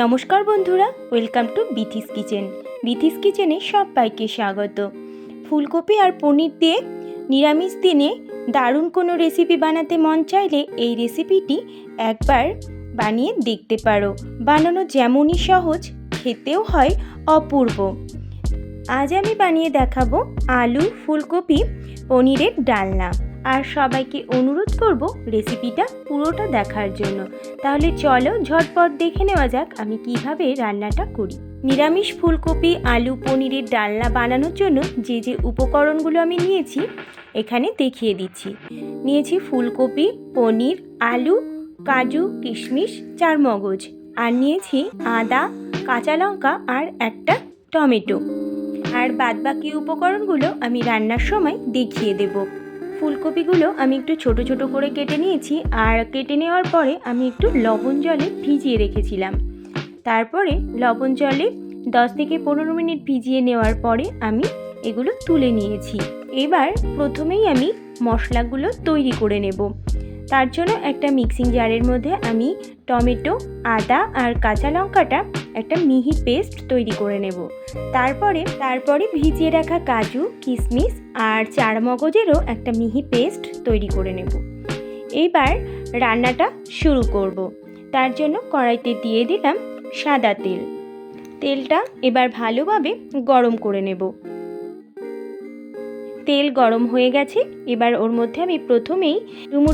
নমস্কার বন্ধুরা, welcome to Bithi's kitchen. Bithi's কিচেনে সবাইকে স্বাগত। ফুলকপি আর পনির দিয়ে নিরামিষ দিনে দারুণ কোনো রেসিপি বানাতে মন চাইলে এই রেসিপিটি একবার বানিয়ে দেখতে পারো। বানানো যেমনই সহজ, খেতেও হয় অপূর্ব। আজ আমি বানিয়ে দেখাবো আলু ফুলকপি পনিরের ডালনা। আর সবাইকে অনুরোধ করব রেসিপিটা পুরোটা দেখার জন্য। তাহলে চলো ঝটপট দেখে নেওয়া যাক আমি কিভাবে রান্নাটা করি। নিরামিষ ফুলকপি আলু পনিরের ডালনা বানানোর জন্য যে যে উপকরণগুলো আমি নিয়েছি এখানে দেখিয়ে দিচ্ছি। নিয়েছি ফুলকপি, পনির, আলু, কাজু, কিশমিশ, চারমগজ, আর নিয়েছি আদা, কাঁচা লঙ্কা আর একটা টমেটো। আর বাদবাকি উপকরণগুলো আমি রান্নার সময় দেখিয়ে দেব। ফুলকপিগুলো আমি একটু ছোট ছোট করে কেটে নিয়েছি, আর কেটে নেওয়ার পরে আমি একটু লবণ জলে ভিজিয়ে রেখেছিলাম। তারপরে লবণ জলে 10 থেকে 15 মিনিট ভিজিয়ে নেওয়ার পরে আমি এগুলো তুলে নিয়েছি। এবার প্রথমেই আমি মশলাগুলো তৈরি করে নেব। তার জন্য একটা মিক্সিং জারের মধ্যে আমি টমেটো, আদা আর কাঁচা লঙ্কাটা একটা মিহি পেস্ট তৈরি করে নেব। তারপরে ভিজিয়ে রাখা কাজু, কিশমিশ আর চারমগজেরও একটা মিহি পেস্ট তৈরি করে নেব। এইবার রান্নাটা শুরু করব। তার জন্য কড়াইতে দিয়ে দিলাম সাদা তেল। তেলটা এবার ভালোভাবে গরম করে নেব। তেল গরম হয়ে গেছে। এবার ওর মধ্যে আমি প্রথমেই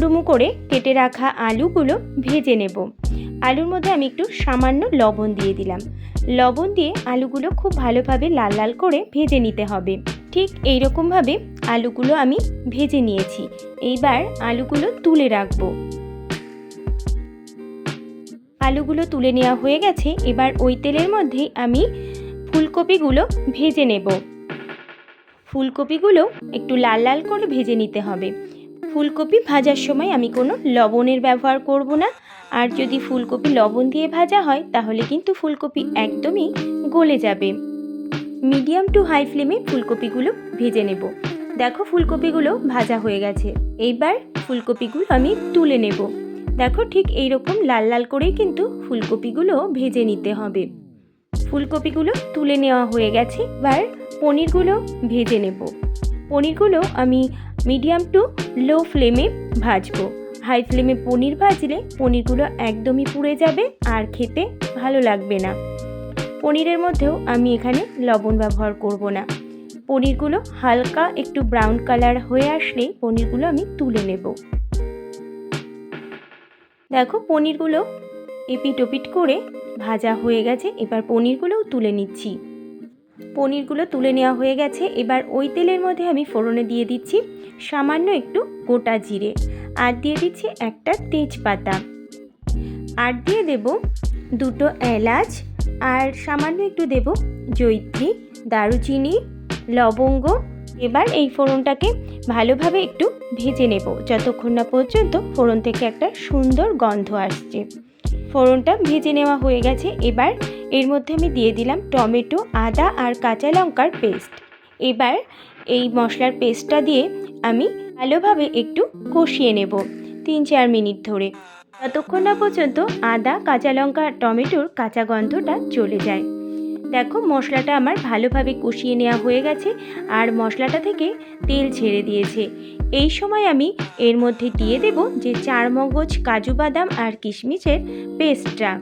ডুমু করে কেটে রাখা আলুগুলো ভেজে নেব। আলুর মধ্যে আমি একটু সামান্য লবণ দিয়ে দিলাম। লবণ দিয়ে আলুগুলো খুব ভালোভাবে লাল লাল করে ভেজে নিতে হবে। ঠিক এইরকমভাবে আলুগুলো আমি ভেজে নিয়েছি। এইবার আলুগুলো তুলে রাখবো। আলুগুলো তুলে নেওয়া হয়ে গেছে। এবার ওই তেলের মধ্যেই আমি ফুলকপিগুলো ভেজে নেব। ফুলকপিগুলো একটু লাল লাল করে ভেজে নিতে হবে। ফুলকপি ভাজার সময় আমি কোনো লবণের ব্যবহার করব না। আর যদি ফুলকপি লবণ দিয়ে ভাজা হয় তাহলে কিন্তু ফুলকপি একদমই গলে যাবে। মিডিয়াম টু হাই ফ্লেমে ফুলকপিগুলো ভেজে নেব। দেখো ফুলকপিগুলো ভাজা হয়ে গেছে। এইবার ফুলকপিগুলো আমি তুলে নেব। দেখো ঠিক এইরকম লাল লাল করেই কিন্তু ফুলকপিগুলো ভেজে নিতে হবে। ফুলকপিগুলো তুলে নেওয়া হয়ে গেছে। এবার পনিরগুলো ভেজে নেব। পনিরগুলো আমি মিডিয়াম টু লো ফ্লেমে ভাজবো। হাই ফ্লেমে পনির ভাজলে পনিরগুলো একদমই পুড়ে যাবে আর খেতে ভালো লাগবে না। পনিরের মধ্যেও আমি এখানে লবণ ব্যবহার করব না। পনিরগুলো হালকা একটু ব্রাউন কালার হয়ে আসলে পনিরগুলো আমি তুলে নেব। দেখো পনিরগুলো এপিট ওপিট করে ভাজা হয়ে গেছে। এবার পনিরগুলোও তুলে নিচ্ছি। পনিরগুলো তুলে নেওয়া হয়ে গেছে। এবার ওই তেলের মধ্যে আমি ফোড়নে দিয়ে দিচ্ছি সামান্য একটু গোটা জিরে, আর দিয়ে দিচ্ছি একটা তেজপাতা, আর দিয়ে দেব 2টো এলাচ, আর সামান্য একটু দেব জয়িত্রী, দারুচিনি, লবঙ্গ। এবার এই ফোড়নটাকে ভালোভাবে একটু ভেজে নেব যতক্ষণ না পর্যন্ত ফোড়ন থেকে একটা সুন্দর গন্ধ আসছে। ফোড়নটা ভেজে নেওয়া হয়ে গেছে। এবার এর মধ্যে আমি দিয়ে দিলাম টমেটো, আদা আর কাঁচা লঙ্কার পেস্ট। এবার এই মশলার পেস্টটা দিয়ে আমি ভালোভাবে একটু কষিয়ে নেব 3-4 মিনিট ধরে, যতক্ষণ না পর্যন্ত আদা, কাঁচা লঙ্কা আর টমেটোর কাঁচা গন্ধটা চলে যায়। দেখো মশলাটা আমার ভালোভাবে কষিয়ে নেওয়া হয়ে গেছে আর মশলাটা থেকে তেল ছেড়ে দিয়েছে। এই সময় আমি এর মধ্যে দিয়ে দেব যে চারমগজ, কাজু বাদাম আর কিশমিশের পেস্টটা।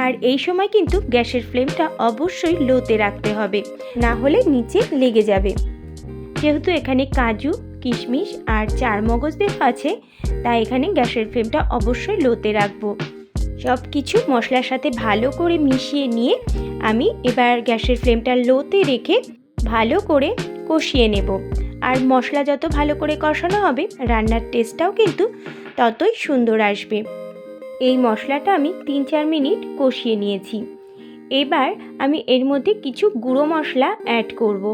আর এই সময় কিন্তু গ্যাসের ফ্লেমটা অবশ্যই লোতে রাখতে হবে, না হলে নিচে লেগে যাবে। যেহেতু এখানে কাজু, কিশমিশ আর চারমগজ দেওয়া আছে, তাই এখানে গ্যাসের ফ্লেমটা অবশ্যই লোতে রাখবো। সব কিছু মশলার সাথে ভালো করে মিশিয়ে নিয়ে আমি এবার গ্যাসের ফ্লেমটা লোতে রেখে ভালো করে কষিয়ে নেব। আর মশলা যত ভালো করে কষানো হবে রান্নার টেস্টটাও কিন্তু ততই সুন্দর আসবে। এই মশলাটা আমি 3-4 মিনিট কষিয়ে নিয়েছি। এবার আমি এর মধ্যে কিছু গুঁড়ো মশলা অ্যাড করব।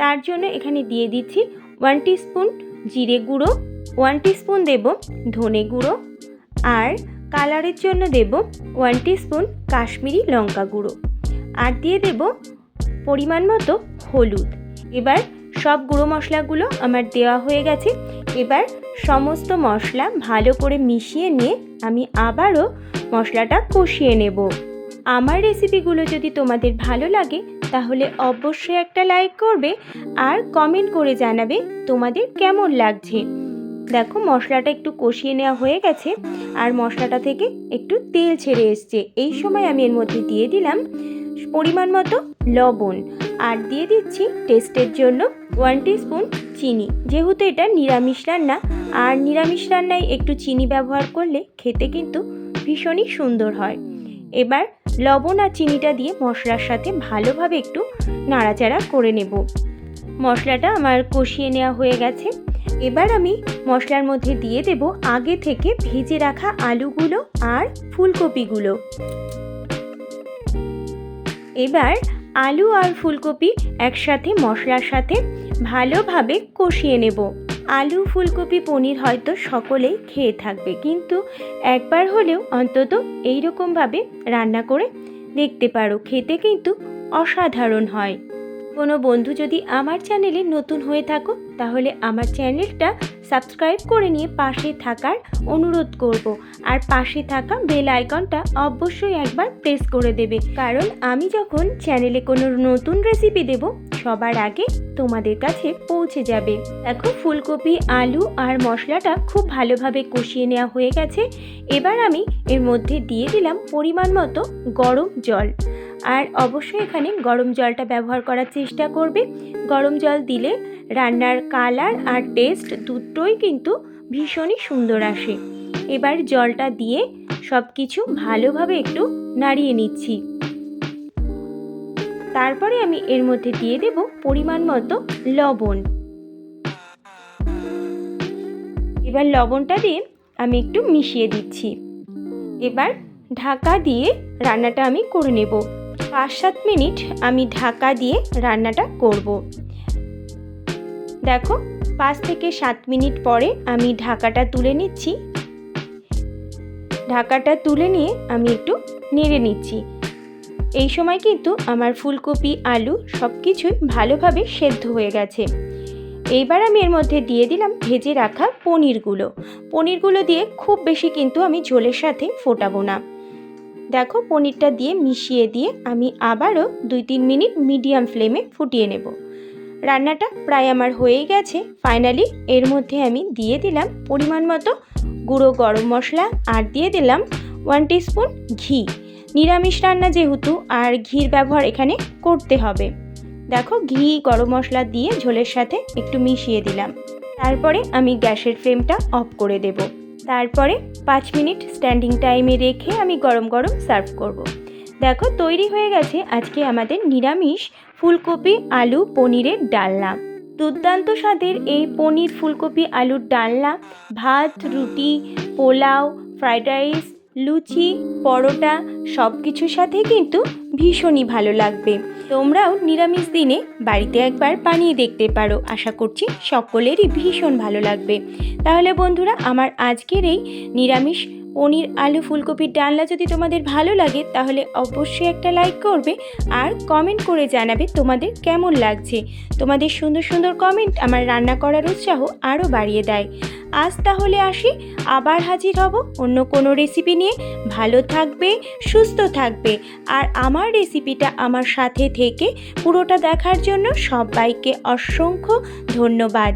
তার জন্য এখানে দিয়ে দিচ্ছি 1 টিস্পুন জিরে গুঁড়ো, 1 টিস্পুন দেব ধনে গুঁড়ো, আর কালারের জন্য দেব 1 টিস্পুন কাশ্মীরি লঙ্কা গুঁড়ো, আর দিয়ে দেব পরিমাণ মতো হলুদ। এবার সব গুঁড়ো মশলাগুলো আমার দেওয়া হয়ে গেছে। এবার সমস্ত মশলা ভালো করে মিশিয়ে নিয়ে আমি আবারও মশলাটা কষিয়ে নেব। আমার রেসিপিগুলো যদি তোমাদের ভালো লাগে তাহলে অবশ্যই একটা লাইক করবে আর কমেন্ট করে জানাবে তোমাদের কেমন লাগছে। দেখো মশলাটা একটু কষিয়ে নেওয়া হয়ে গেছে আর মশলাটা থেকে একটু তেল ছেড়ে এসছে। এই সময় আমি এর মধ্যে দিয়ে দিলাম পরিমাণ মতো লবণ আর দিয়ে দিচ্ছি টেস্টের জন্য 1 টিস্পুন চিনি। যেহেতু এটা নিরামিষ রান্না আর নিরামিষ রান্নায় একটু চিনি ব্যবহার করলে খেতে কিন্তু ভীষণই সুন্দর হয়। এবার লবণ আর চিনিটা দিয়ে মশলার সাথে ভালোভাবে একটু নাড়াচাড়া করে নেব। মশলাটা আমার কষিয়ে নেওয়া হয়ে গেছে। এবার আমি মশলার মধ্যে দিয়ে দেব আগে থেকে ভেজে রাখা আলুগুলো আর ফুলকপিগুলো। এবার আলু আর ফুলকপি একসাথে মশলার সাথে ভালোভাবে কষিয়ে নেব। আলু ফুলকপি পনির হয়তো সকলেই খেয়ে থাকবে, কিন্তু একবার হলেও অন্তত এইরকমভাবে রান্না করে দেখতে পারো, খেতে কিন্তু অসাধারণ হয়। কোনো বন্ধু যদি আমার চ্যানেলে নতুন হয়ে থাকো তাহলে আমার চ্যানেলটা সাবস্ক্রাইব করে নিয়ে পাশে থাকার অনুরোধ করব, আর পাশে থাকা বেল আইকনটা অবশ্যই একবার প্রেস করে দেবে, কারণ আমি যখন চ্যানেলে কোনো নতুন রেসিপি দেব সবার আগে তোমাদের কাছে পৌঁছে যাবে। দেখো ফুলকপি আলু আর মশলাটা খুব ভালোভাবে কষিয়ে নেওয়া হয়ে গেছে। এবার আমি এর মধ্যে দিয়ে দিলাম পরিমাণ মতো গরম জল, আর অবশ্যই এখানে গরম জলটা ব্যবহার করার চেষ্টা করবে। গরম জল দিলে রান্নার কালার আর টেস্ট দুটোই কিন্তু ভীষণই সুন্দর আসে। এবার জলটা দিয়ে সব কিছু ভালোভাবে একটু নাড়িয়ে নিচ্ছি। তারপরে আমি এর মধ্যে দিয়ে দেব পরিমাণ মতো লবণ। এবার লবণটা দিয়ে আমি একটু মিশিয়ে দিচ্ছি। এবার ঢাকা দিয়ে রান্নাটা আমি করে নেব। 5-7 মিনিট আমি ঢাকা দিয়ে রান্নাটা করব। দেখো 5 থেকে 7 মিনিট পরে আমি ঢাকাটা তুলে নিচ্ছি। ঢাকাটা তুলে নিয়ে আমি একটু নেড়ে নিচ্ছি। এই সময় কিন্তু আমার ফুলকপি আলু সব কিছুই ভালোভাবে সেদ্ধ হয়ে গেছে। এইবার আমি এর মধ্যে দিয়ে দিলাম ভেজে রাখা পনিরগুলো দিয়ে খুব বেশি কিন্তু আমি ঝোলের সাথে ফোটাবো না। দেখো পনিরটা দিয়ে মিশিয়ে দিয়ে আমি আবারও 2-3 মিনিট মিডিয়াম ফ্লেমে ফুটিয়ে নেব। রান্নাটা প্রায় আমার হয়ে গেছে। ফাইনালি এর মধ্যে আমি দিয়ে দিলাম পরিমাণ মতো গুঁড়ো গরম মশলা আর দিয়ে দিলাম 1 টিস্পুন ঘি। নিরামিষ রান্না যেহেতু আর ঘির ব্যবহার এখানে করতে হবে। দেখো ঘি গরম মশলা দিয়ে ঝোলের সাথে একটু মিশিয়ে দিলাম। তারপরে আমি গ্যাসের ফ্লেমটা অফ করে দেব। তারপরে 5 মিনিট স্ট্যান্ডিং টাইমে রেখে আমি গরম গরম সার্ভ করব। দেখো তৈরি হয়ে গেছে আজকে আমাদের নিরামিষ ফুলকপি আলু পনিরের ডালনা। দুর্দান্ত স্বাদের এই পনির ফুলকপি আলুর ডালনা ভাত, রুটি, পোলাও, ফ্রাইড রাইস, লুচি, পরোটা সব কিছুর সাথে কিন্তু ভীষণই ভালো লাগবে। তোমরাও নিরামিষ দিনে বাড়িতে একবার বানিয়ে দেখতে পারো। আশা করছি সকলেরই ভীষণ ভালো লাগবে। তাহলে বন্ধুরা, আমার আজকের এই নিরামিষ পনির আলু ফুলকপির ডালনা যদি তোমাদের ভালো লাগে তাহলে অবশ্যই একটা লাইক করবে আর কমেন্ট করে জানাবে তোমাদের কেমন লাগছে। তোমাদের সুন্দর সুন্দর কমেন্ট আমার রান্না করার উৎসাহ আরও বাড়িয়ে দেয়। আজ তাহলে আসি, আবার হাজির হব অন্য কোনো রেসিপি নিয়ে। ভালো থাকবে, সুস্থ থাকবে, আর আমার রেসিপিটা আমার সাথে থেকে পুরোটা দেখার জন্য সবাইকে অসংখ্য ধন্যবাদ।